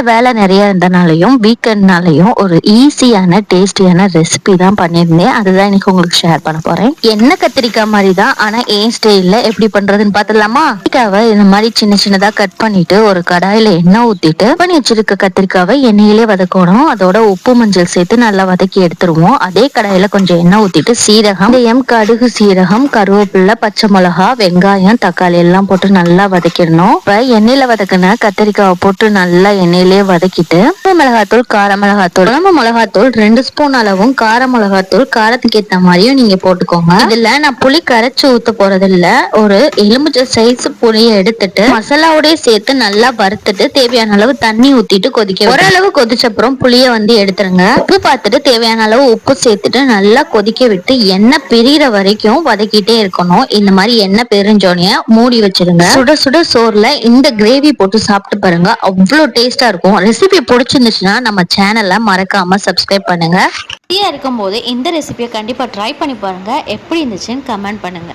வேலை நிறைய இருந்தனாலையும் வீக்கெண்ட்னாலையும் ஒரு ஈஸியான டேஸ்டியான ரெசிபி தான் பண்ணியிருந்தேன். அதுதான் இன்னைக்கு உங்களுக்கு ஷேர் பண்ண போறேன். என்ன கத்திரிக்காய் மாதிரி தான், ஆனா என் ஸ்டைல்ல எப்படி பண்றதுன்னு பாத்துடலாமா? கத்திரிக்காவை இந்த மாதிரி சின்ன சின்னதா கட் பண்ணிட்டு ஒரு கடாயில எண்ணெய் ஊத்திட்டு பண்ணி வச்சிருக்க கத்திரிக்காவை எண்ணெயிலே வதக்கணும். அதோட உப்பு மஞ்சள் சேர்த்து நல்லா வதக்கி எடுத்துருவோம். அதே கடாயில கொஞ்சம் எண்ணெய் ஊத்திட்டு சீரகம், வெந்தயம், கடுகு, சீரகம், கருவேப்பிலை, பச்சை மிளகா, வெங்காயம், தக்காளி எல்லாம் போட்டு நல்லா வதக்கிடணும். இப்ப எண்ணெயில வதக்கின கத்திரிக்காவை போட்டு நல்லா எண்ணெயில வதக்கிட்டு மிளகாத்தூள், கார மிளகாத்தூள், குழம்பு மிளகாத்தூள் 2 ஸ்பூன் அளவும், கார மிளகாத்தூள் காரத்துக்கு ஏத்த மாதிரியும் நீங்க போட்டுக்கோங்க. இதுல நான் புளி கரைச்சு ஊத்த போறது இல்ல. ஒரு எலுமிச்சை சைஸ் புளியை எடுத்துட்டு மசாலாவோடய சேர்த்து நல்லா வறுத்துட்டு தேவையான அளவு தண்ணி ஊத்திட்டு கொதிக்க ஓரளவு கொதிச்ச அப்புறம் புளிய எடுத்துருங்க. உப்பு பார்த்துட்டு தேவையான அளவு உப்பு சேர்த்துட்டு நல்லா கொதிக்க விட்டு எண்ணெய் பிரிகிற வரைக்கும் வதக்கிட்டே இருக்கணும். இந்த மாதிரி எண்ணெய் பிரிஞ்சோடனே மூடி வச்சிருங்க. சுட சுட சோறுல இந்த கிரேவி போட்டு சாப்பிட்டு பாருங்க, அவ்வளவு டேஸ்டா இருக்கும். ரெசிபி பிடிச்சிருந்துச்சுன்னா நம்ம சேனலை மறக்காம சப்ஸ்கிரைப் பண்ணுங்க. ஃப்ரீயா இருக்கும்போது இந்த ரெசிபியை கண்டிப்பா ட்ரை பண்ணி பாருங்க. எப்படி இருந்துச்சுன்னு கமெண்ட் பண்ணுங்க.